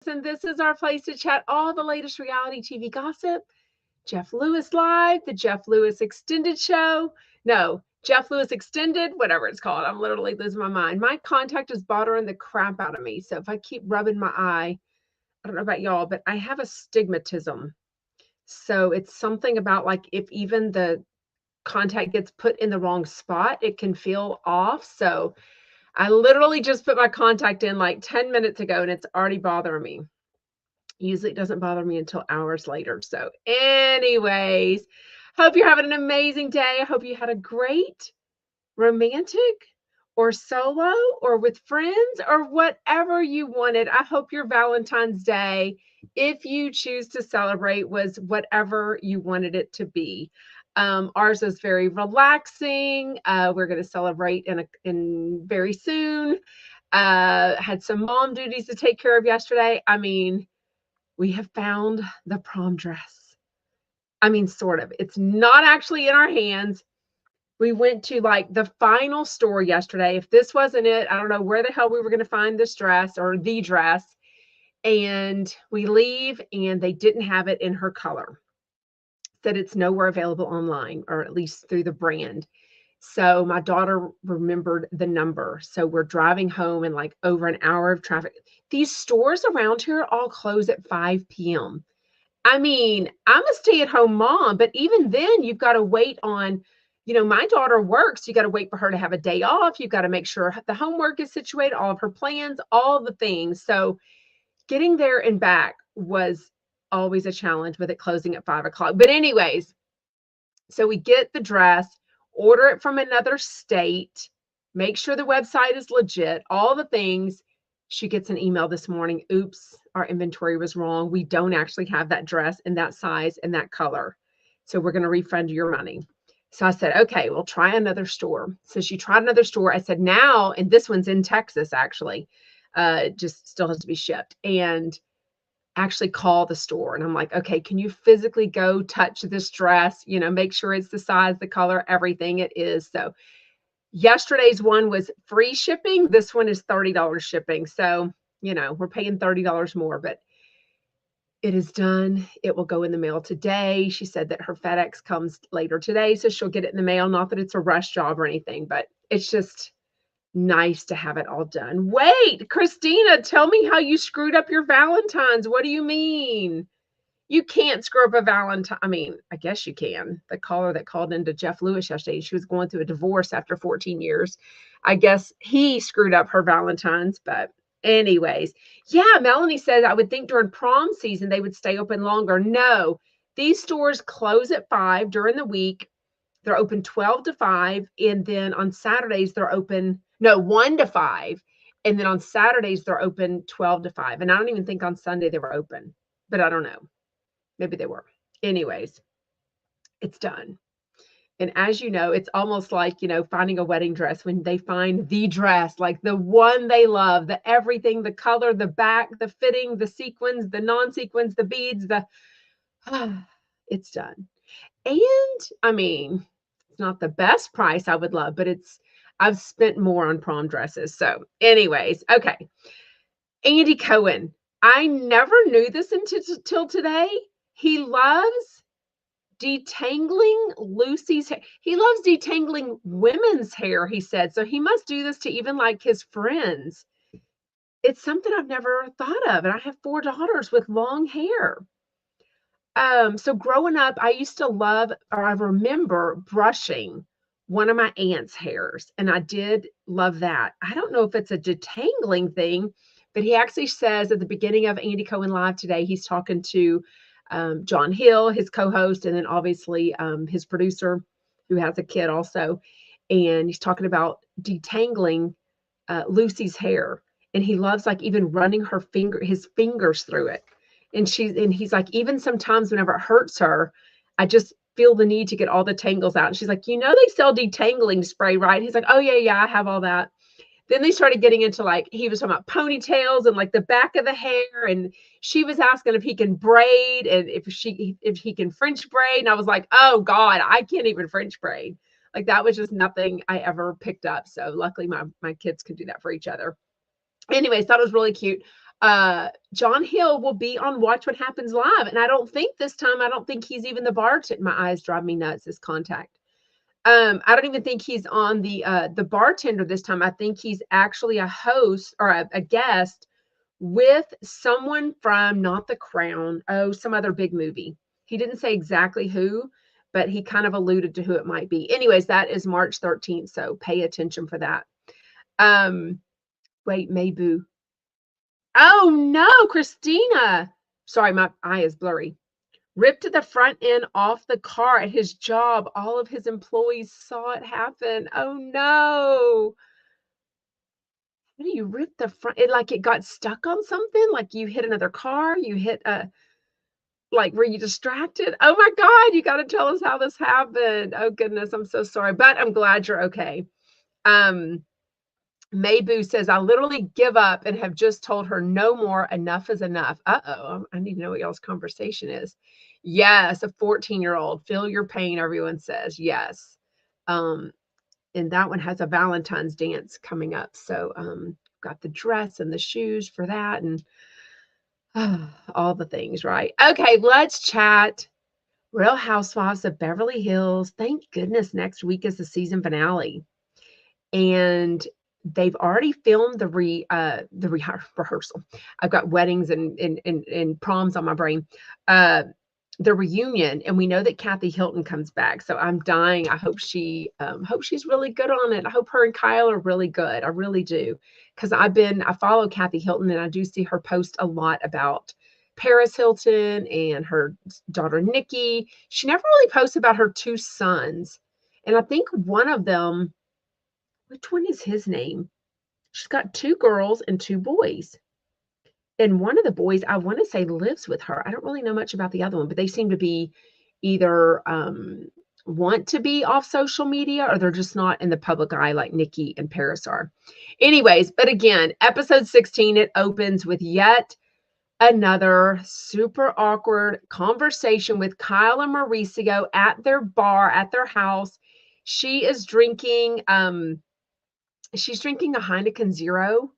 And this is our place to chat all the latest reality TV gossip. Jeff Lewis Live, the Jeff Lewis Extended Show. No, Jeff Lewis Extended, whatever it's called. I'm literally losing my mind. My contact is bothering the crap out of me. So if I keep rubbing my eye, I don't know about y'all, but I have astigmatism. So it's something about like if even the contact gets put in the wrong spot, it can feel off. So I literally just put my contact in like 10 minutes ago and it's already bothering me. Usually it doesn't bother me until hours later. So anyways, hope you're having an amazing day. I hope you had a great romantic or solo or with friends or whatever you wanted. I hope your Valentine's Day, if you choose to celebrate, was whatever you wanted it to be. Ours is very relaxing. We're going to celebrate in very soon. Had some mom duties to take care of yesterday. I mean, we have found the prom dress. I mean, sort of. It's not actually in our hands. We went to like the final store yesterday. If this wasn't it, I don't know where the hell we were going to find this dress or the dress. And we leave and they didn't have it in her color. Said it's nowhere available online, or at least through the brand. So my daughter remembered the number. So we're driving home in like over an hour of traffic. These stores around here all close at 5 p.m. I mean, I'm a stay-at-home mom, but even then you've got to wait on, my daughter works. You got to wait for her to have a day off. You've got to make sure the homework is situated, all of her plans, all the things. So getting there and back was always a challenge with it closing at 5 o'clock. But anyways, so we get the dress, order it from another state, make sure the website is legit, all the things. She gets an email this morning. Oops, our inventory was wrong. We don't actually have that dress in that size and that color. So we're going to refund your money. So I said, okay, we'll try another store. So she tried another store. I said, now, and this one's in Texas, actually, just still has to be shipped. And actually call the store. And I'm like, okay, can you physically go touch this dress, make sure it's the size, the color, everything it is. So yesterday's one was free shipping. This one is $30 shipping. So, we're paying $30 more, but it is done. It will go in the mail today. She said that her FedEx comes later today, so she'll get it in the mail. Not that it's a rush job or anything, but it's just nice to have it all done. Wait, Christina, tell me how you screwed up your Valentine's. What do you mean? You can't screw up a Valentine. I mean, I guess you can. The caller that called into Jeff Lewis yesterday, she was going through a divorce after 14 years. I guess he screwed up her Valentine's, but anyways. Yeah, Melanie says, I would think during prom season, they would stay open longer. No, these stores close at 5 during the week. They're open 12 to 5. And then on Saturdays, they're open, 1 to 5. And then on Saturdays, they're open 12 to 5. And I don't even think on Sunday they were open, but I don't know. Maybe they were. Anyways, it's done. And as you know, it's almost like, finding a wedding dress when they find the dress, like the one they love, the everything, the color, the back, the fitting, the sequins, the non-sequins, the beads, it's done. And I mean, it's not the best price I would love, but I've spent more on prom dresses. So anyways, okay. Andy Cohen. I never knew this until today. He loves detangling Lucy's hair. He loves detangling women's hair, he said. So he must do this to even like his friends. It's something I've never thought of. And I have 4 daughters with long hair. So growing up, I used to love, or I remember brushing one of my aunt's hairs. And I did love that. I don't know if it's a detangling thing, but he actually says at the beginning of Andy Cohen Live today, he's talking to John Hill, his co-host, and then obviously his producer who has a kid also. And he's talking about detangling Lucy's hair. And he loves like even running his fingers through it. And he's like, even sometimes whenever it hurts her, I just feel the need to get all the tangles out. And she's like, they sell detangling spray, right? He's like, oh yeah, I have all that. Then they started getting into like, he was talking about ponytails and like the back of the hair. And she was asking if he can braid and if he can French braid. And I was like, oh God, I can't even French braid. Like that was just nothing I ever picked up. So luckily my kids can do that for each other. Anyways, thought it was really cute. John Hill will be on Watch What Happens Live. And I don't think this time, I don't think he's even the bartender. My eyes drive me nuts, this contact. I don't even think he's on the bartender this time. I think he's actually a host or a guest with someone from not The Crown, some other big movie. He didn't say exactly who, but he kind of alluded to who it might be. Anyways, that is March 13th, so pay attention for that. Wait, Mabu. Oh no, Christina. Sorry, my eye is blurry. Ripped the front end off the car at his job. All of his employees saw it happen. Oh no. What do you rip the front? It got stuck on something? Like you hit another car? You hit were you distracted? Oh my God, you got to tell us how this happened. Oh goodness, I'm so sorry, but I'm glad you're okay. Mabu says, I literally give up and have just told her no more. Enough is enough. Uh-oh, I need to know what y'all's conversation is. Yes, a 14-year-old. Feel your pain, everyone says. Yes. And that one has a Valentine's dance coming up. So got the dress and the shoes for that and all the things, right? Okay, let's chat. Real Housewives of Beverly Hills. Thank goodness next week is the season finale. And they've already filmed the rehearsal. I've got weddings and proms on my brain. The reunion, and we know that Kathy Hilton comes back. So I'm dying. I hope she's really good on it. I hope her and Kyle are really good. I really do. Because I follow Kathy Hilton and I do see her post a lot about Paris Hilton and her daughter Nikki. She never really posts about her two sons. And I think one of them, which one is his name? She's got two girls and two boys. And one of the boys, I want to say, lives with her. I don't really know much about the other one, but they seem to be either want to be off social media or they're just not in the public eye like Nikki and Paris are. Anyways, but again, episode 16, it opens with yet another super awkward conversation with Kyle and Mauricio at their bar, at their house. She is drinking, she's drinking a Heineken Zero,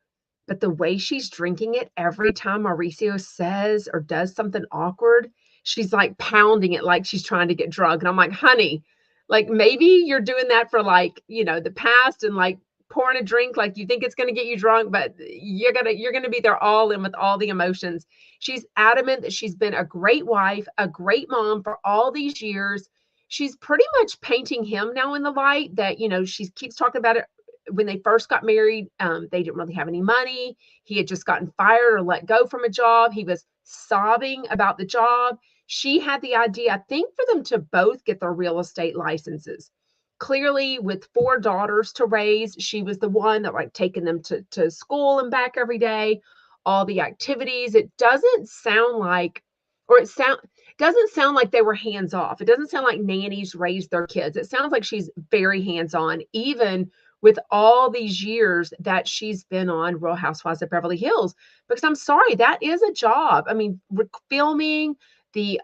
but the way she's drinking it, every time Mauricio says or does something awkward, she's like pounding it like she's trying to get drunk. And I'm like, honey, like maybe you're doing that for the past and like pouring a drink like you think it's going to get you drunk, but you're going to be there all in with all the emotions. She's adamant that she's been a great wife, a great mom for all these years. She's pretty much painting him now in the light that, she keeps talking about it. When they first got married, they didn't really have any money. He had just gotten fired or let go from a job. He was sobbing about the job. She had the idea, I think, for them to both get their real estate licenses. Clearly, with 4 daughters to raise, she was the one that taking them to school and back every day, all the activities. It doesn't sound like, doesn't sound like they were hands off. It doesn't sound like nannies raised their kids. It sounds like she's very hands on, even with all these years that she's been on Real Housewives of Beverly Hills, because I'm sorry, that is a job. I mean, filming the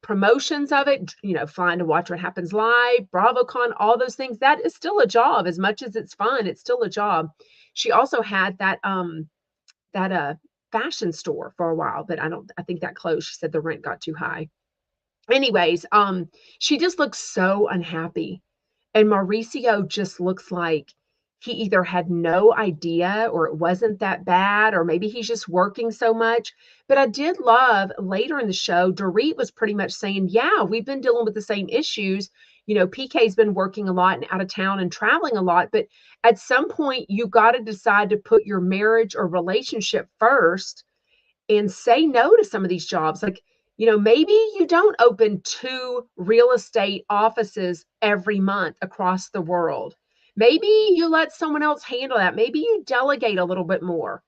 promotions of it, flying to Watch What Happens Live, BravoCon, all those things, that is still a job. As much as it's fun, it's still a job. She also had that fashion store for a while, but I think that closed. She said the rent got too high. Anyways, she just looks so unhappy. And Mauricio just looks like he either had no idea or it wasn't that bad, or maybe he's just working so much. But I did love later in the show, Dorit was pretty much saying, yeah, we've been dealing with the same issues. PK's been working a lot and out of town and traveling a lot. But at some point, you got to decide to put your marriage or relationship first and say no to some of these jobs. Maybe you don't open 2 real estate offices every month across the world. Maybe you let someone else handle that. Maybe you delegate a little bit more.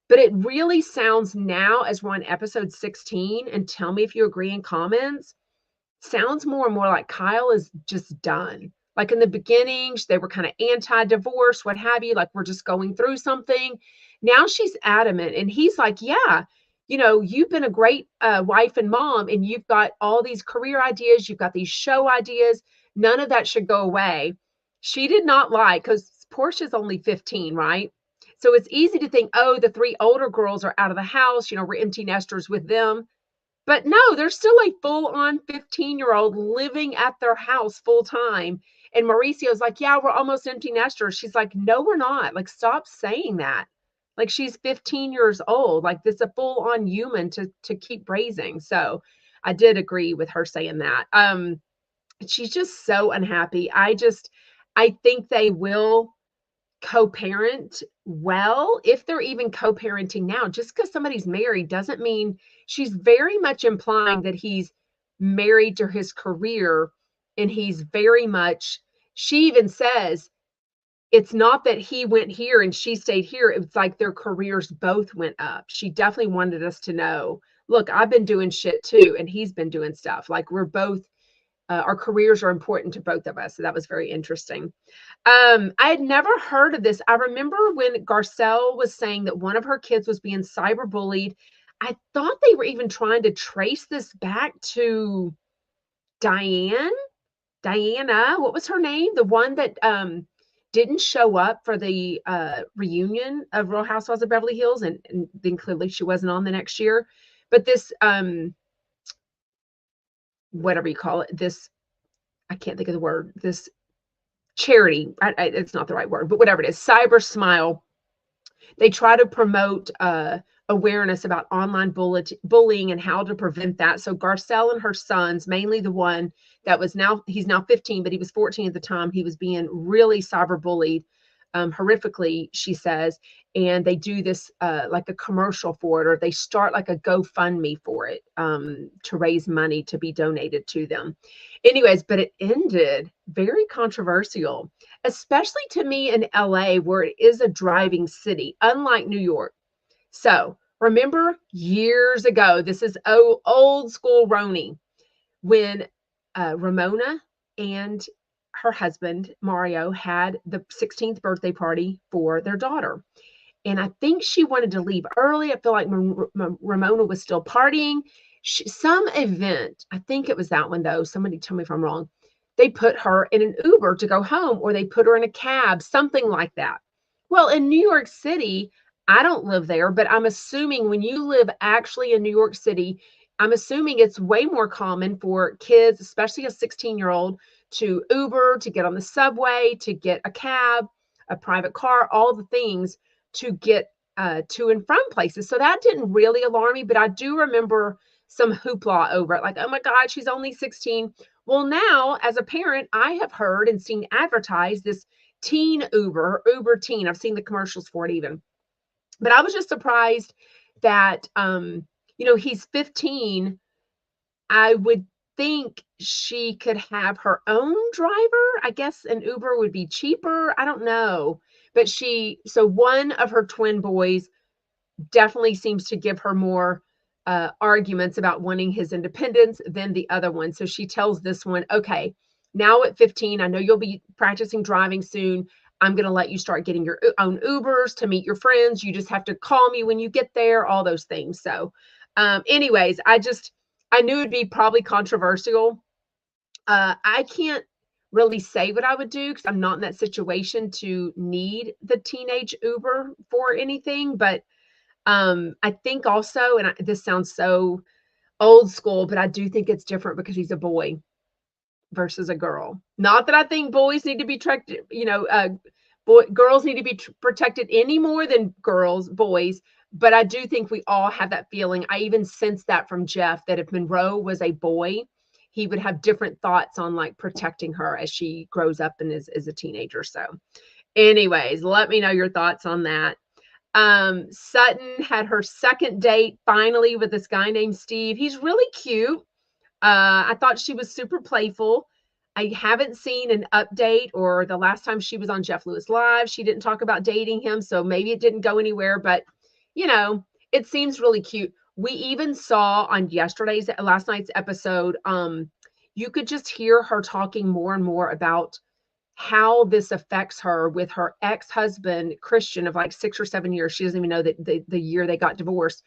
But it really sounds now, as we're on episode 16, and tell me if you agree in comments, sounds more and more like Kyle is just done. Like in the beginning, they were kind of anti-divorce, what have you, like we're just going through something. Now she's adamant, and he's like, yeah, you've been a great wife and mom, and you've got all these career ideas. You've got these show ideas. None of that should go away. She did not like, because Portia's only 15, right? So it's easy to think, oh, the 3 older girls are out of the house, you know, we're empty nesters with them. But no, there's still a full-on 15-year-old living at their house full time. And Mauricio's like, yeah, we're almost empty nesters. She's like, no, we're not. Like, stop saying that. Like, she's 15 years old. Like, this is a full-on human to keep raising. So I did agree with her saying that. She's just so unhappy. I think they will co-parent well, if they're even co-parenting now. Just because somebody's married doesn't mean, she's very much implying that he's married to his career, and he's very much, she even says it's not that he went here and she stayed here. It's like their careers both went up. She definitely wanted us to know, look, I've been doing shit too, and he's been doing stuff. Like, we're both, our careers are important to both of us. So that was very interesting. I had never heard of this. I remember when Garcelle was saying that one of her kids was being cyberbullied. I thought they were even trying to trace this back to Diana, what was her name? The one that didn't show up for the reunion of Real Housewives of Beverly Hills, and then clearly she wasn't on the next year. But this whatever you call it, this, I can't think of the word, this charity, it's not the right word, but whatever it is, Cyber Smile, they try to promote awareness about online bullying and how to prevent that. So Garcelle and her sons, mainly the one that was he's now 15, but he was 14 at the time, he was being really cyberbullied, horrifically, she says. And they do this like a commercial for it, or they start like a GoFundMe for it, to raise money to be donated to them. Anyways, but it ended very controversial, especially to me in LA, where it is a driving city, unlike New York. So remember years ago, this is old school Roni, when Ramona and her husband, Mario, had the 16th birthday party for their daughter. And I think she wanted to leave early. I feel like Ramona was still partying. Some event, I think it was that one though, somebody tell me if I'm wrong, they put her in an Uber to go home, or they put her in a cab, something like that. Well, in New York City, I don't live there, but I'm assuming when you live actually in New York City, I'm assuming it's way more common for kids, especially a 16-year-old, to Uber, to get on the subway, to get a cab, a private car, all the things to get to and from places. So that didn't really alarm me, but I do remember some hoopla over it. Like, oh my God, she's only 16. Well, now as a parent, I have heard and seen advertised this teen Uber teen. I've seen the commercials for it even. But I was just surprised that, he's 15. I would think she could have her own driver. I guess an Uber would be cheaper. I don't know. But so one of her twin boys definitely seems to give her more arguments about wanting his independence than the other one. So she tells this one, okay, now at 15, I know you'll be practicing driving soon. I'm going to let you start getting your own Ubers to meet your friends. You just have to call me when you get there, all those things. So anyways, I knew it'd be probably controversial. I can't really say what I would do because I'm not in that situation to need the teenage Uber for anything. But I think also, and this sounds so old school, but I do think it's different because he's a boy versus a girl. Not that I think boys need to be protected, girls need to be protected any more than boys. But I do think we all have that feeling. I even sense that from Jeff, that if Monroe was a boy, he would have different thoughts on like protecting her as she grows up and is a teenager. So anyways, let me know your thoughts on that. Sutton had her second date finally with this guy named Steve. He's really cute. I thought she was super playful. I haven't seen an update, or the last time she was on Jeff Lewis Live, she didn't talk about dating him. So maybe it didn't go anywhere, but it seems really cute. We even saw on last night's episode, you could just hear her talking more and more about how this affects her with her ex-husband, Christian, of like 6 or 7 years. She doesn't even know that the year they got divorced,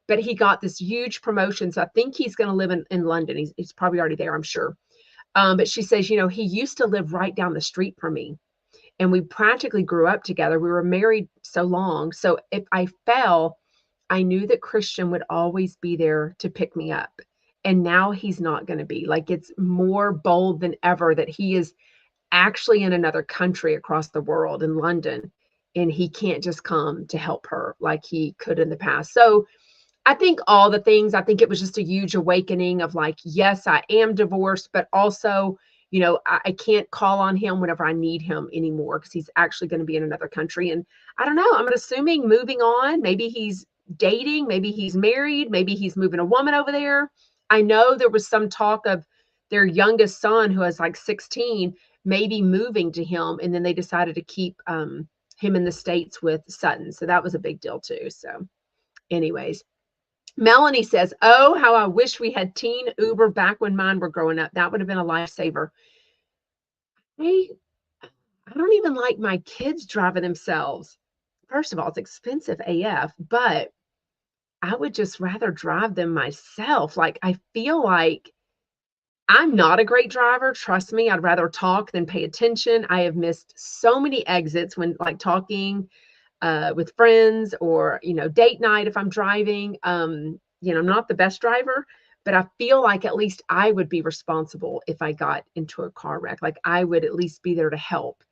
but he got this huge promotion. So I think he's going to live in London. He's probably already there, I'm sure. But she says, he used to live right down the street from me. and we practically grew up together. We were married so long. So if I fell, I knew that Christian would always be there to pick me up. And now he's not going to be. Like, it's more bold than ever that he is actually in another country across the world, in London, and he can't just come to help her like he could in the past. So I think all the things, I think it was just a huge awakening of like, yes, I am divorced, but also, I can't call on him whenever I need him anymore because he's actually going to be in another country. And I don't know, I'm assuming moving on, maybe he's dating, maybe he's married, maybe he's moving a woman over there. I know there was some talk of their youngest son, who is like 16, maybe moving to him. And then they decided to keep him in the States with Sutton. So that was a big deal too. So anyways. Melanie says, oh, how I wish we had teen Uber back when mine were growing up. That would have been a lifesaver. I don't even like my kids driving themselves. First of all, it's expensive AF, but I would just rather drive them myself. Like, I feel like I'm not a great driver. Trust me, I'd rather talk than pay attention. I have missed so many exits when like talking with friends or, date night if I'm driving. I'm not the best driver, but I feel like at least I would be responsible if I got into a car wreck. Like, I would at least be there to help.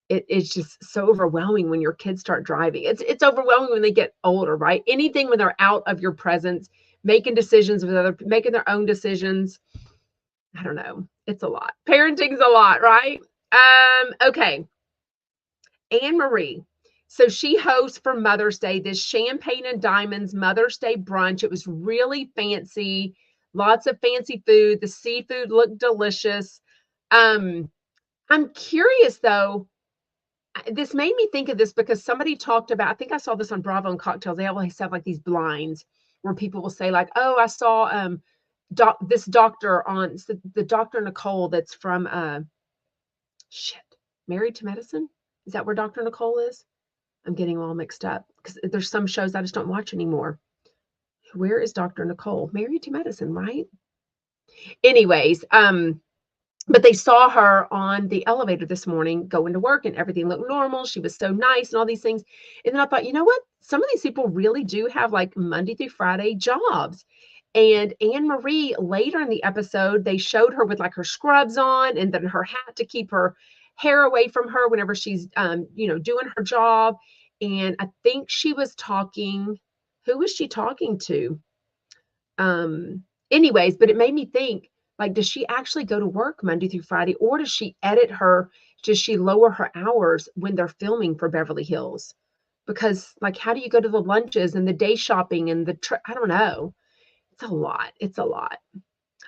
It's just so overwhelming when your kids start driving. It's overwhelming when they get older, right? Anything when they're out of your presence, making decisions making their own decisions. I don't know. It's a lot. Parenting's a lot, right? Okay. Anne Marie. So she hosts for Mother's Day this Champagne and Diamonds Mother's Day brunch. It was really fancy, lots of fancy food. The seafood looked delicious. I'm curious though. This made me think of this because somebody talked about, I think I saw this on Bravo and Cocktails. They always have like these blinds where people will say like, oh, I saw this doctor on the Dr. Nicole that's from Married to Medicine. Is that where Dr. Nicole is? I'm getting all mixed up because there's some shows I just don't watch anymore. Where is Dr. Nicole? Married to Medicine, right? Anyways, but they saw her on the elevator this morning going to work and everything looked normal. She was so nice and all these things. And then I thought, you know what? Some of these people really do have like Monday through Friday jobs. And Anne Marie, later in the episode, they showed her with like her scrubs on and then her hat to keep her hair away from her whenever she's, doing her job. And I think she was talking, who was she talking to? Anyways, but it made me think, like, does she actually go to work Monday through Friday, or does she edit her? Does she lower her hours when they're filming for Beverly Hills? Because, like, how do you go to the lunches and the day shopping and I don't know. It's a lot. It's a lot.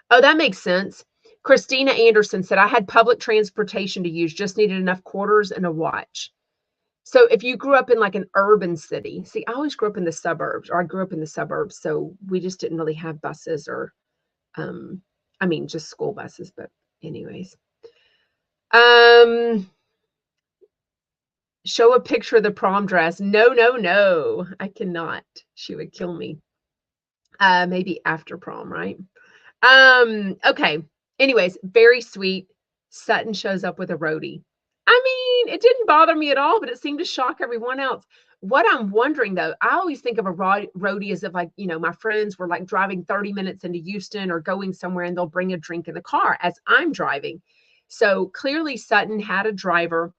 Oh, that makes sense. Christina Anderson said, I had public transportation to use, just needed enough quarters and a watch. So if you grew up in like an urban city, see, I always grew up in the suburbs, or I grew up in the suburbs. So we just didn't really have buses or, just school buses, but anyways. Show a picture of the prom dress. No, I cannot. She would kill me. Maybe after prom, right? Okay. Anyways, very sweet. Sutton shows up with a roadie. I mean, it didn't bother me at all, but it seemed to shock everyone else. What I'm wondering though, I always think of a roadie as if like, my friends were like driving 30 minutes into Houston or going somewhere and they'll bring a drink in the car as I'm driving. So clearly Sutton had a driver.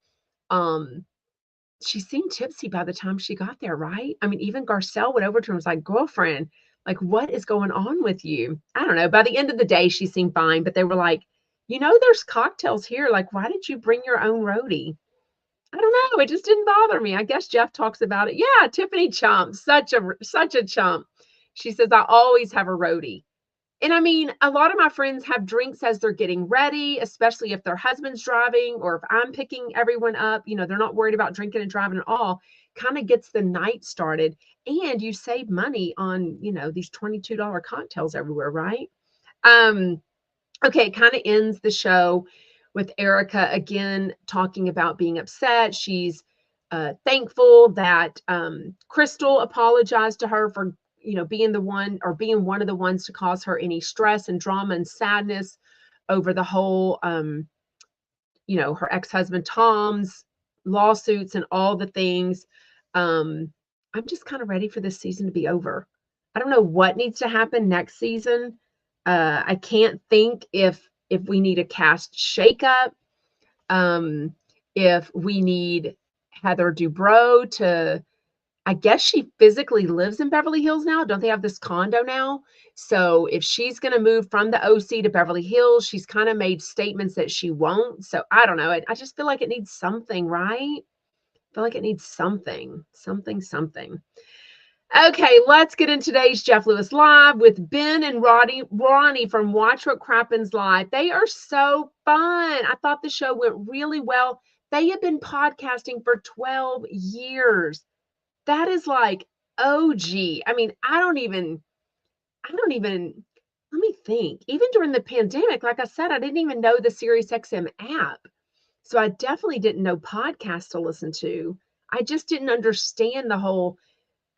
She seemed tipsy by the time she got there, right? I mean, even Garcelle went over to her and was like, girlfriend, like, what is going on with you? I don't know. By the end of the day, she seemed fine, but they were like, there's cocktails here. Like, why did you bring your own roadie? I don't know. It just didn't bother me. I guess Jeff talks about it. Yeah, Tiffany Chump, such a chump. She says, I always have a roadie. And I mean, a lot of my friends have drinks as they're getting ready, especially if their husband's driving or if I'm picking everyone up. They're not worried about drinking and driving at all. Kind of gets the night started. And you save money on, these $22 cocktails everywhere, right? Okay, it kind of ends the show with Erica again talking about being upset. She's thankful that Crystal apologized to her for being one of the ones to cause her any stress and drama and sadness over the whole her ex-husband Tom's lawsuits and all the things. I'm just kind of ready for this season to be over. I don't know what needs to happen next season. I can't think if we need a cast shakeup, if we need Heather Dubrow to, I guess she physically lives in Beverly Hills now. Don't they have this condo now? So if she's going to move from the OC to Beverly Hills, she's kind of made statements that she won't. So I don't know. I just feel like it needs something, right? I feel like it needs something. Okay, let's get in today's Jeff Lewis Live with Ben and Ronnie from Watch What Crappens Live. They are so fun. I thought the show went really well. They have been podcasting for 12 years. That is like OG. I mean, I don't even, let me think. Even during the pandemic, like I said, I didn't even know the SiriusXM app. So I definitely didn't know podcasts to listen to. I just didn't understand the whole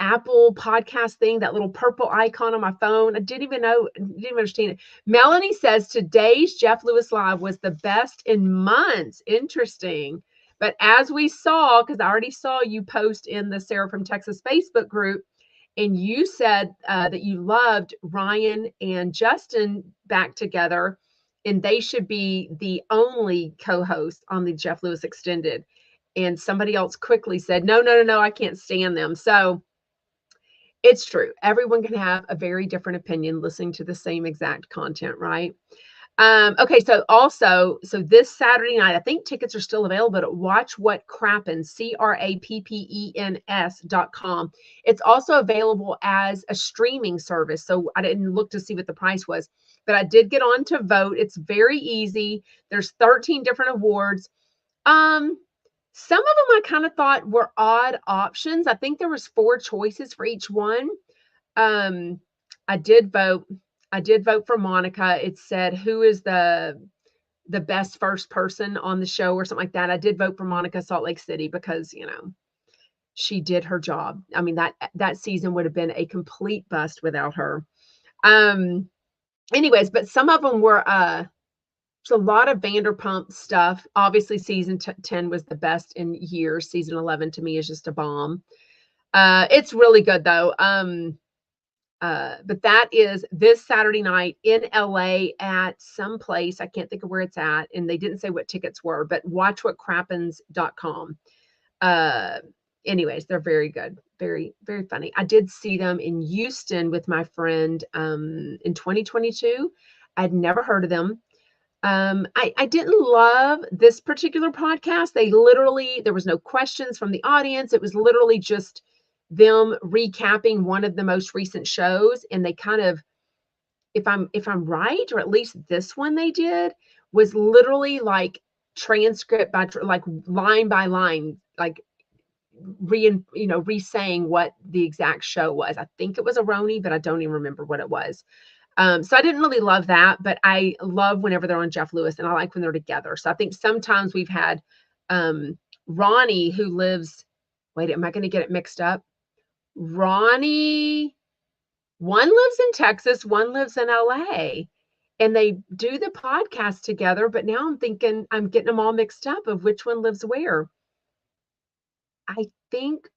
Apple podcast thing, that little purple icon on my phone. I didn't even understand it. Melanie says today's Jeff Lewis Live was the best in months. Interesting. But as we saw, because I already saw you post in the Sarah from Texas Facebook group, and you said that you loved Ryan and Justin back together, and they should be the only co-host on the Jeff Lewis Extended. And somebody else quickly said, no, I can't stand them. So it's true. Everyone can have a very different opinion listening to the same exact content, right? Okay, so this Saturday night, I think tickets are still available at Watch What Crappens, CRAPPENS.com. It's also available as a streaming service. So I didn't look to see what the price was, but I did get on to vote. It's very easy. There's 13 different awards. Some of them I kind of thought were odd options. I think there was 4 choices for each one. I did vote for Monica. It said, who is the best first person on the show or something like that. I did vote for Monica Salt Lake City because, she did her job. I mean, that season would have been a complete bust without her. Anyways, but some of them were, there's a lot of Vanderpump stuff. Obviously, season 10 was the best in years. Season 11 to me is just a bomb. It's really good though. But that is this Saturday night in LA at some place. I can't think of where it's at. And they didn't say what tickets were, but watchwhatcrappens.com. Anyways, they're very good. Very, very funny. I did see them in Houston with my friend in 2022. I'd never heard of them. I didn't love this particular podcast. There was no questions from the audience. It was literally just them recapping one of the most recent shows. And they kind of, if I'm right, or at least this one they did, was literally like transcript by like line by line, like re-saying what the exact show was. I think it was a Roni, but I don't even remember what it was. So I didn't really love that, but I love whenever they're on Jeff Lewis, and I like when they're together. So I think sometimes we've had Ronnie, who lives, wait, am I going to get it mixed up? Ronnie, one lives in Texas, one lives in LA, and they do the podcast together. But now I'm thinking I'm getting them all mixed up of which one lives where. I think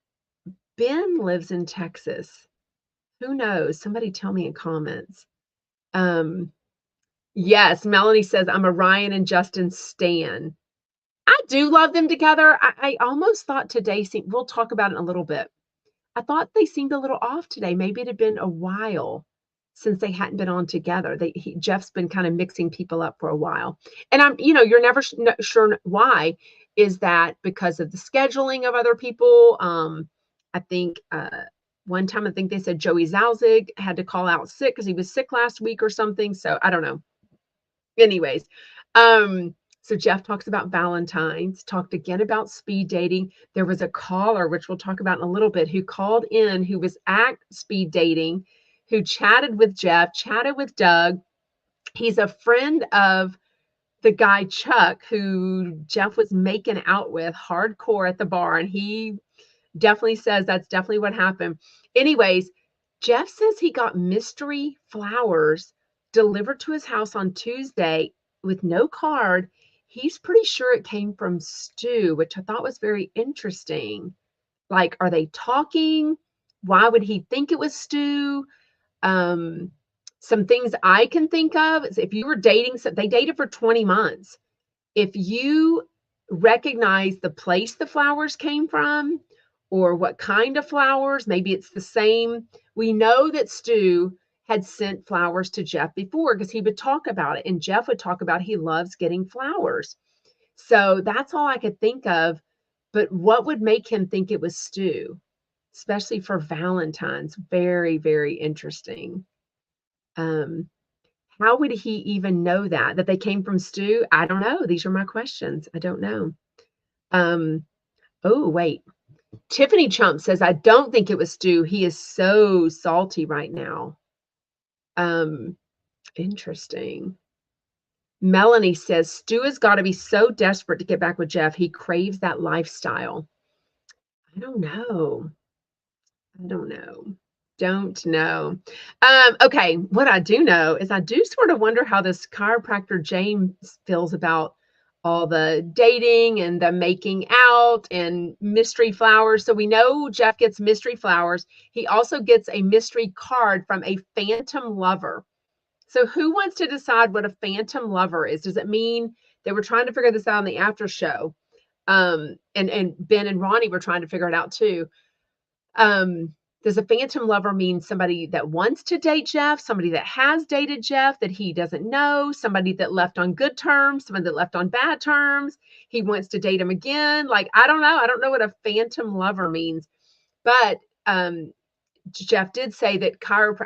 Ben lives in Texas. Who knows? Somebody tell me in comments. Yes, Melanie says, I'm a Ryan and Justin stan. I do love them together. I almost thought today, we'll talk about it in a little bit. I thought they seemed a little off today. Maybe it had been a while since they hadn't been on together. Jeff's been kind of mixing people up for a while. And you're never sure why. Is that because of the scheduling of other people? I think one time, I think they said Joey Zalzig had to call out sick because he was sick last week or something. So I don't know. Anyways, so Jeff talks about Valentine's, talked again about speed dating. There was a caller, which we'll talk about in a little bit, who called in, who was at speed dating, who chatted with Jeff, chatted with Doug. He's a friend of the guy, Chuck, who Jeff was making out with hardcore at the bar. And he definitely says that's definitely what happened. Anyways, Jeff says he got mystery flowers delivered to his house on Tuesday with no card. he's pretty sure it came from Stu, which I thought was very interesting. Like, are they talking? Why would he think it was Stu? Um, some things I can think of is if you were dating, so they dated for 20 months. If you recognize the place the flowers came from or what kind of flowers, maybe it's the same. We know that Stu had sent flowers to Jeff before because he would talk about it, and Jeff would talk about he loves getting flowers. So that's all I could think of. But what would make him think it was Stu, especially for Valentine's? Very, very interesting. Um, how would he even know that they came from Stu? I don't know. These are my questions. I don't know. Um, oh, wait. Tiffany Chump says, I don't think it was Stu. He is so salty right now. Interesting. Melanie says, Stu has got to be so desperate to get back with Jeff. He craves that lifestyle. I don't know. I don't know. Don't know. Okay, what I do know is I do sort of wonder how this chiropractor James feels about all the dating and the making out and mystery flowers. So we know Jeff gets mystery flowers. He also gets a mystery card from a phantom lover. So who wants to decide what a phantom lover is? Does it mean they were trying to figure this out on the after show? And Ben and Ronnie were trying to figure it out too. Does a phantom lover mean somebody that wants to date Jeff, somebody that has dated Jeff that he doesn't know, somebody that left on good terms, somebody that left on bad terms? He wants to date him again. Like, I don't know. I don't know what a phantom lover means. But Jeff did say that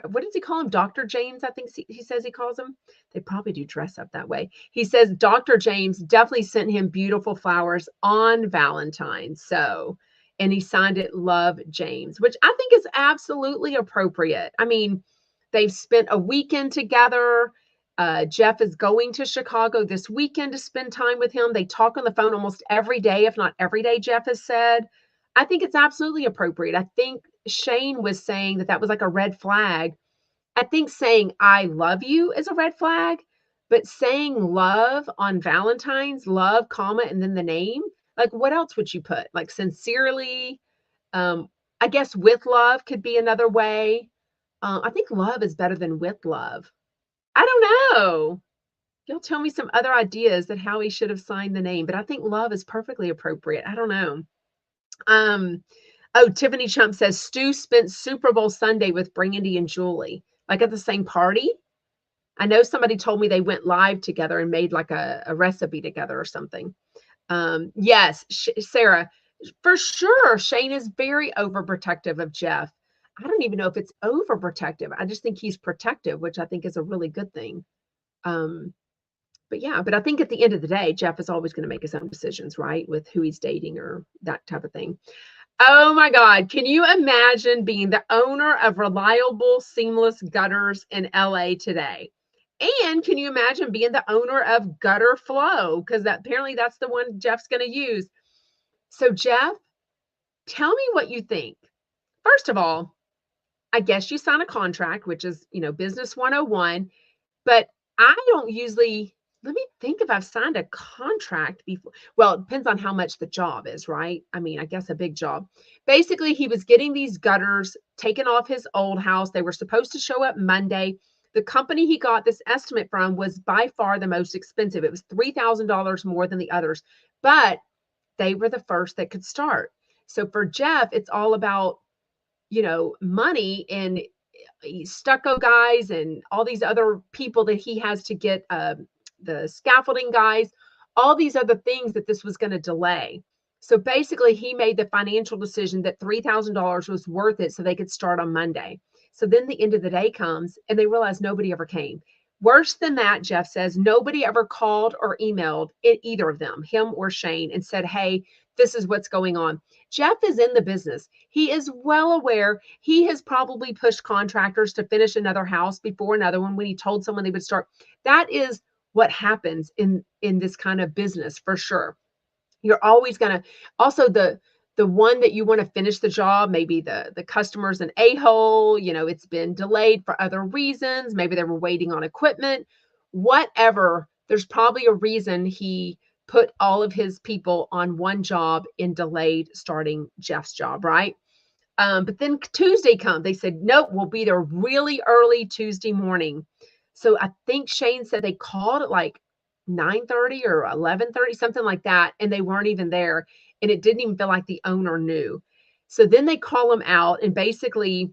what does he call him? Dr. James, I think he says he calls him. They probably do dress up that way. He says Dr. James definitely sent him beautiful flowers on Valentine's. So, and he signed it Love James, which I think is absolutely appropriate. I mean, they've spent a weekend together. Jeff is going to Chicago this weekend to spend time with him. They talk on the phone almost every day, if not every day, Jeff has said. I think it's absolutely appropriate. I think Shane was saying that was like a red flag. I think saying I love you is a red flag, but saying love on Valentine's, love, comma, and then the name, like what else would you put? Like sincerely, I guess with love could be another way. I think love is better than with love. I don't know. You'll tell me some other ideas that how he should have signed the name, but I think love is perfectly appropriate. I don't know. Oh, Tiffany Chump says Stu spent Super Bowl Sunday with Brandy and Julie, like at the same party. I know somebody told me they went live together and made like a recipe together or something. Yes, Sarah, for sure. Shane is very overprotective of Jeff. I don't even know if it's overprotective. I just think he's protective, which I think is a really good thing. But yeah, but I think at the end of the day, Jeff is always going to make his own decisions, right? With who he's dating or that type of thing. Oh my God. Can you imagine being the owner of Reliable Seamless Gutters in LA today? And can you imagine being the owner of Gutter Flow? Because apparently that's the one Jeff's going to use. So Jeff, tell me what you think. First of all, I guess you sign a contract, which is, business 101, but I don't usually, let me think if I've signed a contract before. Well, it depends on how much the job is, right? I mean, I guess a big job. Basically, he was getting these gutters taken off his old house. They were supposed to show up Monday. The company he got this estimate from was by far the most expensive. It was $3,000 more than the others, but they were the first that could start. So for Jeff, it's all about, money and stucco guys and all these other people that he has to get, the scaffolding guys, all these other things that this was going to delay. So basically he made the financial decision that $3,000 was worth it so they could start on Monday. So then the end of the day comes and they realize nobody ever came. Worse than that, Jeff says, nobody ever called or emailed either of them, him or Shane, and said, hey, this is what's going on. Jeff is in the business. He is well aware. He has probably pushed contractors to finish another house before another one when he told someone they would start. That is what happens in this kind of business for sure. You're always going to, also the one that you want to finish the job, maybe the customer's an a-hole, it's been delayed for other reasons. Maybe they were waiting on equipment, whatever. There's probably a reason he put all of his people on one job and delayed starting Jeff's job, right? But then Tuesday come, they said, nope, we'll be there really early Tuesday morning. So I think Shane said they called at like 9:30 or 11:30, something like that, and they weren't even there. And it didn't even feel like the owner knew. So then they call him out, and basically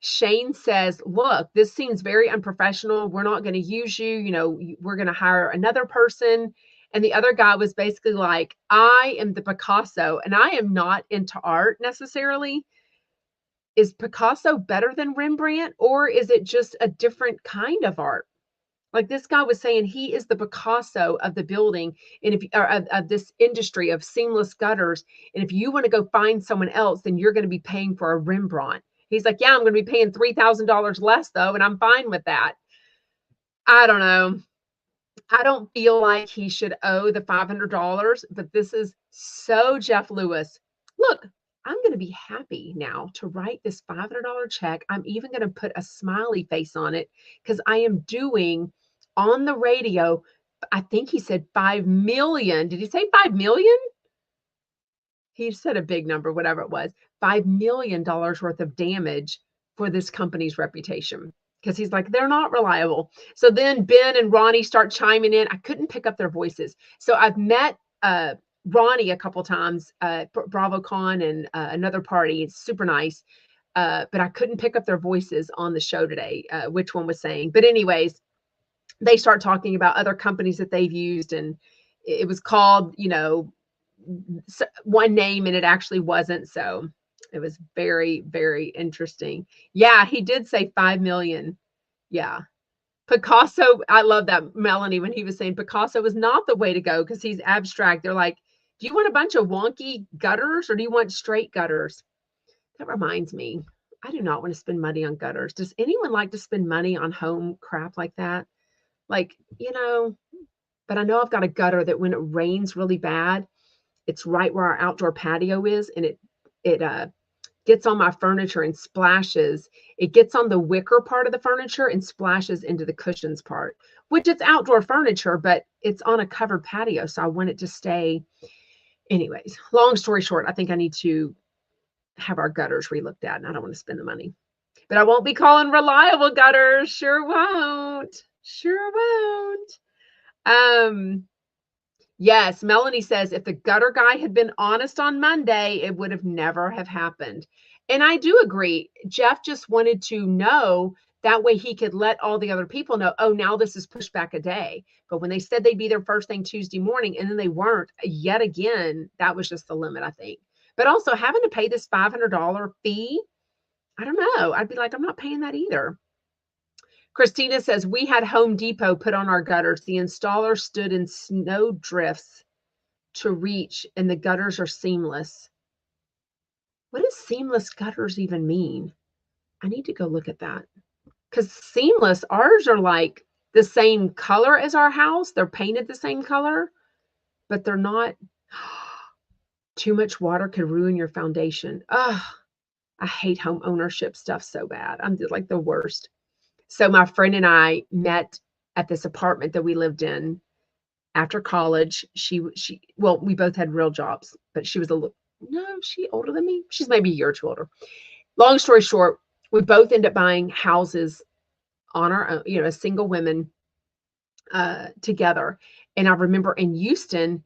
Shane says, look, this seems very unprofessional. We're not going to use you. You know, we're going to hire another person. And the other guy was basically like, I am the Picasso and I am not into art necessarily. Is Picasso better than Rembrandt, or is it just a different kind of art? Like this guy was saying, he is the Picasso of the building, and if of this industry of seamless gutters. And if you want to go find someone else, then you're going to be paying for a Rembrandt. He's like, yeah, I'm going to be paying $3,000 less though, and I'm fine with that. I don't know. I don't feel like he should owe the $500, but this is so Jeff Lewis. Look, I'm going to be happy now to write this $500 check. I'm even going to put a smiley face on it because I am doing on the radio. I think he said 5 million. Did he say 5 million? He said a big number, whatever it was, $5 million worth of damage for this company's reputation. Because he's like, they're not reliable. So then Ben and Ronnie start chiming in. I couldn't pick up their voices. So I've met Ronnie a couple times, BravoCon and another party. It's super nice. But I couldn't pick up their voices on the show today, which one was saying. But anyways, they start talking about other companies that they've used. And it was called, you know, one name, and it actually wasn't. So it was very, very interesting. Yeah, he did say 5 million. Yeah. Picasso, I love that, Melanie, when he was saying Picasso was not the way to go because he's abstract. They're like, do you want a bunch of wonky gutters or do you want straight gutters? That reminds me, I do not want to spend money on gutters. Does anyone like to spend money on home crap like that? Like, you know, but I know I've got a gutter that when it rains really bad, it's right where our outdoor patio is, and it gets on my furniture and splashes. It gets on the wicker part of the furniture and splashes into the cushions part, which it's outdoor furniture, but it's on a covered patio. So I want it to stay. Anyways, long story short, I think I need to have our gutters relooked at, and I don't want to spend the money. But I won't be calling reliable gutters. Sure won't. Sure won't. Yes, Melanie says if the gutter guy had been honest on Monday, it would have never have happened. And I do agree. Jeff just wanted to know that way he could let all the other people know, oh, now this is pushed back a day. But when they said they'd be there first thing Tuesday morning and then they weren't yet again, that was just the limit, I think. But also having to pay this $500 fee, I don't know. I'd be like, I'm not paying that either. Christina says, we had Home Depot put on our gutters. The installer stood in snow drifts to reach, and the gutters are seamless. What does seamless gutters even mean? I need to go look at that. Because seamless, ours are like the same color as our house. They're painted the same color, but they're not. Too much water could ruin your foundation. Ugh, I hate home ownership stuff so bad. I'm just like the worst. So my friend and I met at this apartment that we lived in after college. Well, we both had real jobs, but she was she older than me. She's maybe a year or two older. Long story short, we both end up buying houses on our own, you know, as single women together. And I remember in Houston,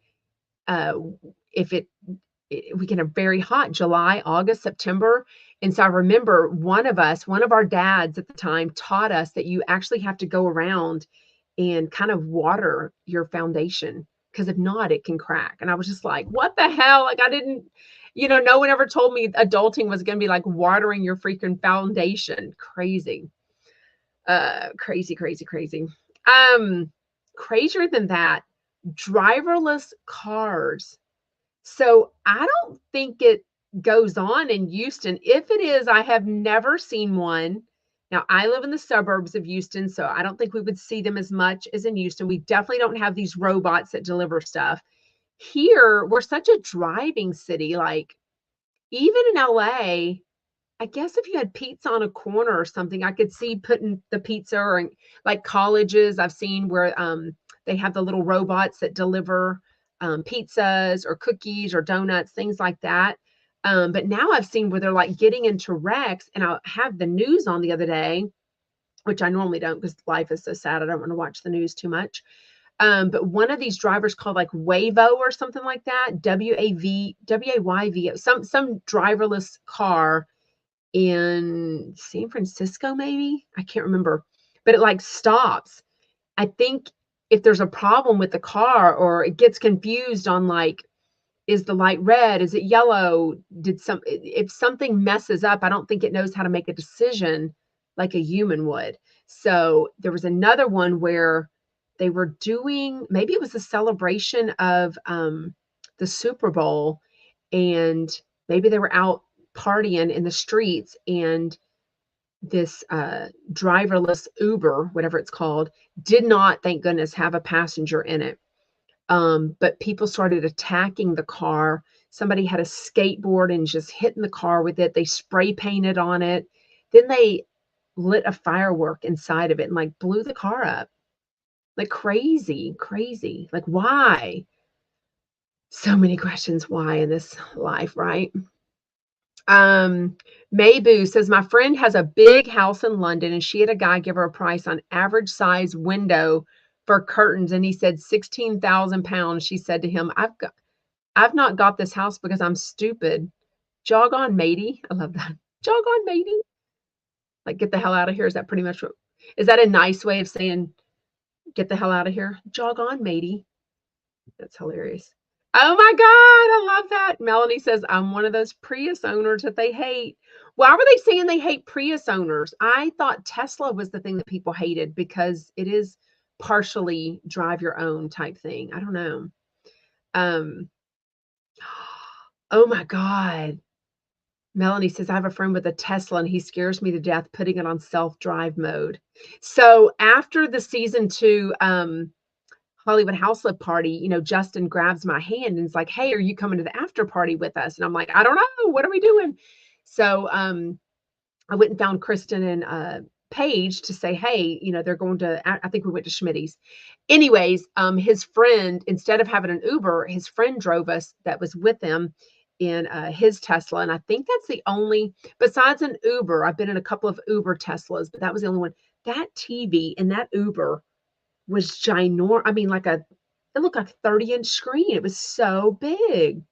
we get a very hot July, August, September. And so I remember one of our dads at the time taught us that you actually have to go around and kind of water your foundation, because if not, it can crack. And I was just like, what the hell? Like I didn't, no one ever told me adulting was going to be like watering your freaking foundation. Crazy. Crazy. Crazier than that, driverless cars. So I don't think it goes on in Houston. If it is, I have never seen one. Now, I live in the suburbs of Houston, so I don't think we would see them as much as in Houston. We definitely don't have these robots that deliver stuff. Here, we're such a driving city. Like, even in LA, I guess if you had pizza on a corner or something, I could see putting the pizza, or like colleges I've seen where they have the little robots that deliver pizzas or cookies or donuts, things like that. But now I've seen where they're like getting into wrecks, and I have the news on the other day, which I normally don't because life is so sad. I don't want to watch the news too much. But one of these drivers called like Wayvo or something like that, WAYVO, some driverless car in San Francisco, maybe. I can't remember, but it like stops. I think if there's a problem with the car or it gets confused on like, is the light red? Is it yellow? If something messes up, I don't think it knows how to make a decision like a human would. So there was another one where they were doing, maybe it was a celebration of the Super Bowl, and maybe they were out partying in the streets, and this driverless Uber, whatever it's called, did not, thank goodness, have a passenger in it. But people started attacking the car. Somebody had a skateboard and just hitting the car with it. They spray painted on it. Then they lit a firework inside of it and like blew the car up. Like crazy, crazy. Like why? So many questions why in this life, right? Mayboo says, my friend has a big house in London and she had a guy give her a price on average size window for curtains, and he said 16,000 pounds. She said to him, I've not got this house because I'm stupid. Jog on, matey. I love that. Jog on, matey. Like, get the hell out of here. Is that pretty much is that a nice way of saying get the hell out of here? Jog on, matey. That's hilarious. Oh my God, I love that. Melanie says, I'm one of those Prius owners that they hate. Why were they saying they hate Prius owners? I thought Tesla was the thing that people hated because it is partially drive your own type thing. I don't know. Oh my God. Melanie says, I have a friend with a Tesla and he scares me to death putting it on self-drive mode. So after the season 2, Hollywood House Flip party, Justin grabs my hand and is like, hey, are you coming to the after party with us? And I'm like, I don't know. What are we doing? So I went and found Kristen and Paige to say, hey, they're going to, I think we went to Schmitty's. Anyways, his friend, instead of having an Uber, his friend drove us that was with him in his Tesla. And I think that's the only, besides an Uber, I've been in a couple of Uber Teslas, but that was the only one. That TV in that Uber was ginormous. I mean, it looked like a 30-inch screen. It was so big.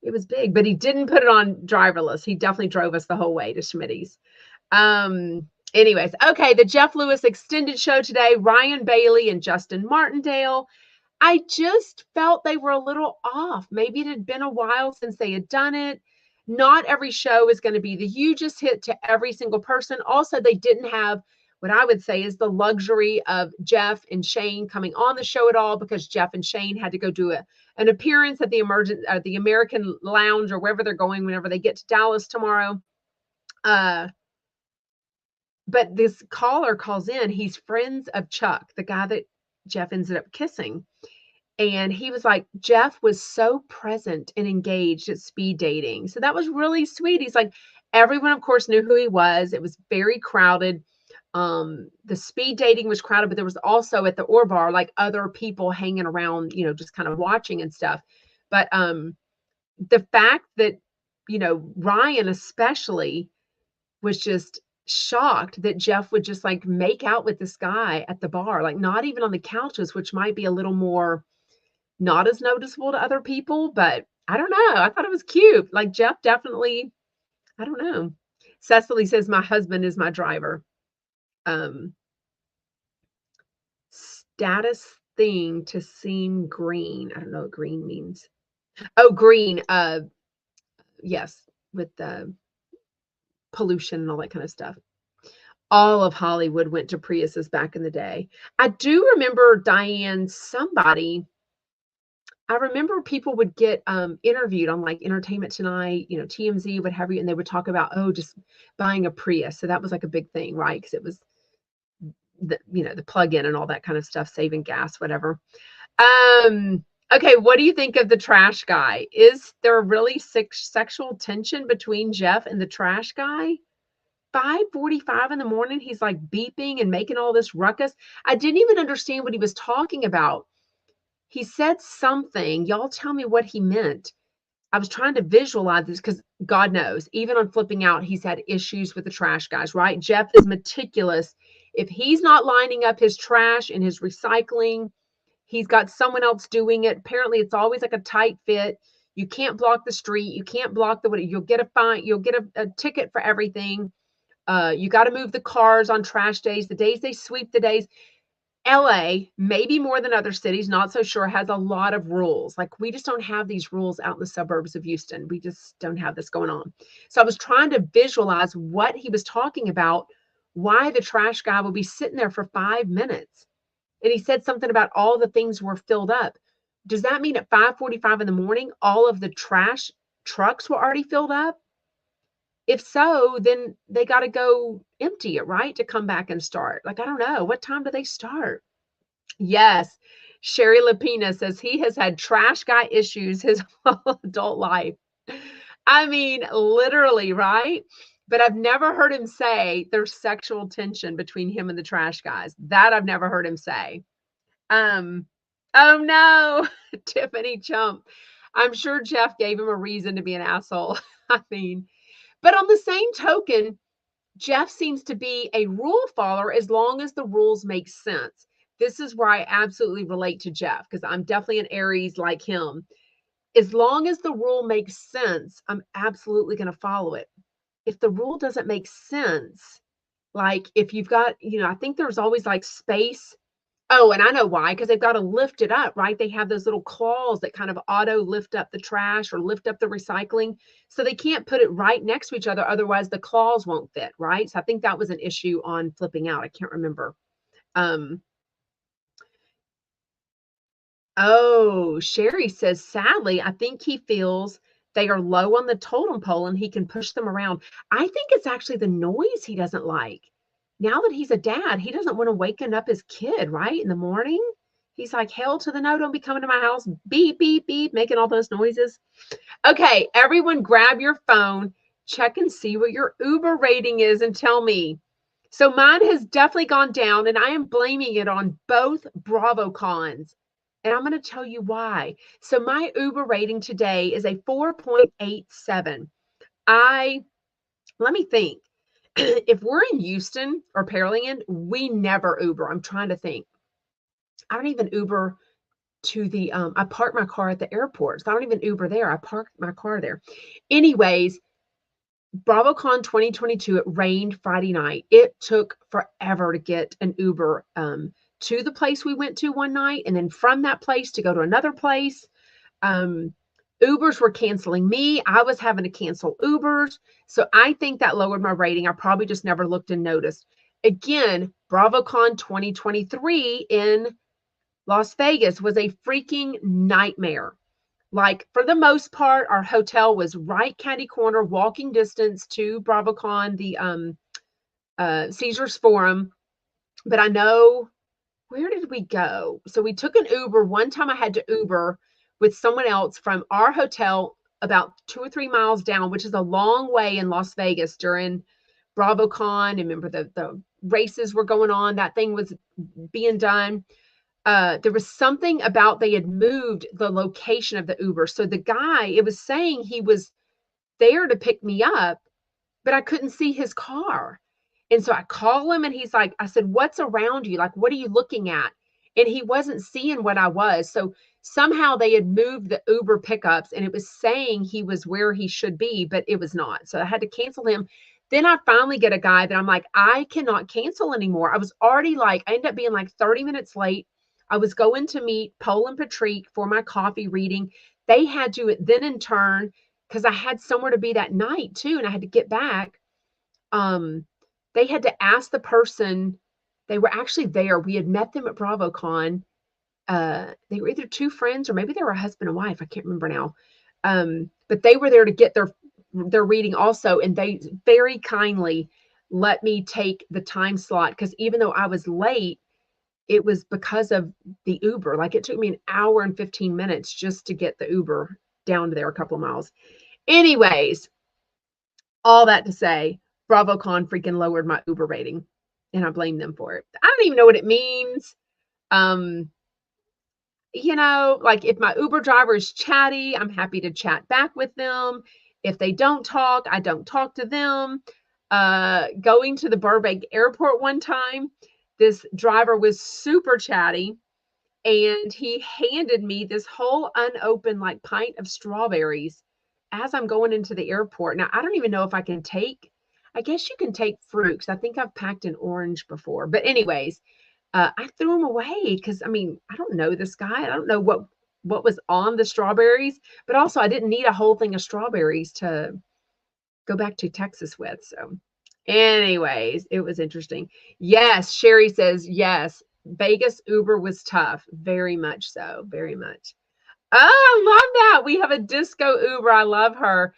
It was big, but he didn't put it on driverless. He definitely drove us the whole way to Schmitty's. Anyways, okay, the Jeff Lewis extended show today, Ryan Bailey and Justin Martindale. I just felt they were a little off. Maybe it had been a while since they had done it. Not every show is going to be the hugest hit to every single person. Also, they didn't have what I would say is the luxury of Jeff and Shane coming on the show at all, because Jeff and Shane had to go do an appearance at the American Lounge or wherever they're going whenever they get to Dallas tomorrow. But this caller calls in. He's friends of Chuck, the guy that Jeff ended up kissing. And he was like, Jeff was so present and engaged at speed dating. So that was really sweet. He's like, everyone, of course, knew who he was. It was very crowded. The speed dating was crowded, but there was also at the Ore Bar, like other people hanging around, just kind of watching and stuff. But the fact that, Ryan especially was just shocked that Jeff would just like make out with this guy at the bar, like not even on the couches, which might be a little more not as noticeable to other people, but I don't know. I thought it was cute. Like Jeff definitely, I don't know. Cecily says, my husband is my driver. Status thing to seem green. I don't know what green means. Oh, green. Yes, with the pollution and all that kind of stuff. All of Hollywood went to Priuses back in the day. I do remember, Diane, I remember people would get interviewed on like Entertainment Tonight, TMZ, what have you, and they would talk about, just buying a Prius. So that was like a big thing, right? Because it was the plug-in and all that kind of stuff, saving gas, whatever. Okay, what do you think of the trash guy? Is there really sexual tension between Jeff and the trash guy? 5:45 in the morning, he's like beeping and making all this ruckus. I didn't even understand what he was talking about. He said something. Y'all tell me what he meant. I was trying to visualize this because God knows, even on flipping out, he's had issues with the trash guys, right? Jeff is meticulous. If he's not lining up his trash and his recycling, he's got someone else doing it. Apparently, it's always like a tight fit. You can't block the street. You can't block the, you'll get a fine. You'll get a ticket for everything. You got to move the cars on trash days, the days they sweep the days. LA, maybe more than other cities, not so sure, has a lot of rules. Like we just don't have these rules out in the suburbs of Houston. We just don't have this going on. So I was trying to visualize what he was talking about, why the trash guy would be sitting there for 5 minutes. And he said something about all the things were filled up. Does that mean at 5:45 in the morning, all of the trash trucks were already filled up? If so, then they got to go empty it, right? To come back and start. Like, I don't know. What time do they start? Yes. Sherry Lapina says he has had trash guy issues his whole adult life. I mean, literally, right? But I've never heard him say there's sexual tension between him and the trash guys. That I've never heard him say. Oh no, Tiffany Chump. I'm sure Jeff gave him a reason to be an asshole. I mean, but on the same token, Jeff seems to be a rule follower as long as the rules make sense. This is where I absolutely relate to Jeff because I'm definitely an Aries like him. As long as the rule makes sense, I'm absolutely going to follow it. If the rule doesn't make sense, like if you've got, I think there's always like space. Oh, and I know why, because they've got to lift it up, right? They have those little claws that kind of auto lift up the trash or lift up the recycling. So they can't put it right next to each other. Otherwise, the claws won't fit, right? So I think that was an issue on flipping out. I can't remember. Oh, Sherry says, sadly, I think he feels they are low on the totem pole and he can push them around. I think it's actually the noise he doesn't like. Now that he's a dad, he doesn't want to waken up his kid, right? In the morning. He's like, hell to the no, don't be coming to my house. Beep, beep, beep, making all those noises. Okay, everyone grab your phone, check and see what your Uber rating is and tell me. So mine has definitely gone down and I am blaming it on both BravoCons. And I'm going to tell you why. So my Uber rating today is a 4.87. Let me think. If we're in Houston or Pearland, we never Uber. I'm trying to think. I don't even Uber to the, I park my car at the airport. So I don't even Uber there. I park my car there. Anyways, BravoCon 2022, it rained Friday night. It took forever to get an Uber to the place we went to one night, and then from that place to go to another place. Ubers were canceling me. I was having to cancel Ubers. So I think that lowered my rating. I probably just never looked and noticed. Again, BravoCon 2023 in Las Vegas was a freaking nightmare. Like, for the most part, our hotel was right catty corner, walking distance to BravoCon, the Caesars Forum. But I know, where did we go? So we took an Uber. One time I had to Uber with someone else from our hotel about 2 or 3 miles down, which is a long way in Las Vegas during BravoCon. And remember, the races were going on. That thing was being done. There was something about they had moved the location of the Uber. So the guy, it was saying he was there to pick me up, but I couldn't see his car. And so I call him and he's like, I said, what's around you? Like, what are you looking at? And he wasn't seeing what I was. So somehow they had moved the Uber pickups and it was saying he was where he should be, but it was not. So I had to cancel him. Then I finally get a guy that I'm like, I cannot cancel anymore. I was already like, I ended up being like 30 minutes late. I was going to meet Pole and Patrick for my coffee reading. They had to then in turn, because I had somewhere to be that night too, and I had to get back. They had to ask the person, they were actually there. We had met them at BravoCon. They were either two friends or maybe they were a husband and wife. I can't remember now. But they were there to get their reading also. And they very kindly let me take the time slot because even though I was late, it was because of the Uber. Like it took me an hour and 15 minutes just to get the Uber down to there a couple of miles. Anyways, all that to say, BravoCon freaking lowered my Uber rating and I blame them for it. I don't even know what it means. like if my Uber driver is chatty, I'm happy to chat back with them. If they don't talk, I don't talk to them. Going to the Burbank airport one time, this driver was super chatty and he handed me this whole unopened like pint of strawberries as I'm going into the airport. Now, I don't even know if I guess you can take fruit 'cause I think I've packed an orange before. But anyways, I threw them away because I mean, I don't know this guy. I don't know what was on the strawberries, but also I didn't need a whole thing of strawberries to go back to Texas with. So, anyways, it was interesting. Yes, Sherry says yes. Vegas Uber was tough, very much so, very much. Oh, I love that. We have a disco Uber. I love her.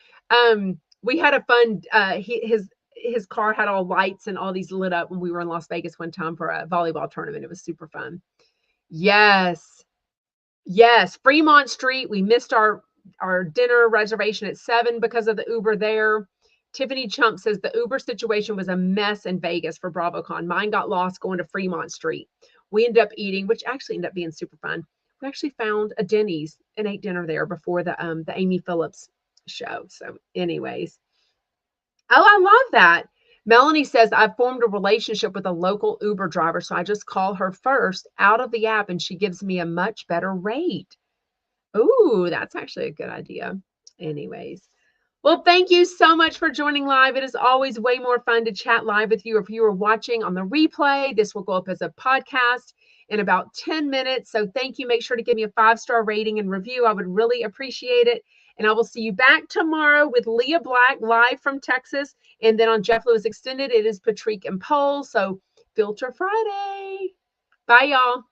We had a fun. His car had all lights and all these lit up when we were in Las Vegas one time for a volleyball tournament. It was super fun. Yes. Yes. Fremont Street. We missed our dinner reservation at 7 because of the Uber there. Tiffany Chump says the Uber situation was a mess in Vegas for BravoCon. Mine got lost going to Fremont Street. We ended up eating, which actually ended up being super fun. We actually found a Denny's and ate dinner there before the Amy Phillips show. So, anyways. Oh, I love that. Melanie says, I've formed a relationship with a local Uber driver, so I just call her first out of the app and she gives me a much better rate. Ooh, that's actually a good idea. Anyways. Well, thank you so much for joining live. It is always way more fun to chat live with you. If you are watching on the replay, this will go up as a podcast in about 10 minutes. So thank you. Make sure to give me a 5-star rating and review. I would really appreciate it. And I will see you back tomorrow with Leah Black live from Texas. And then on Jeff Lewis Extended, it is Patrick and Pohl. So Filter Friday. Bye, y'all.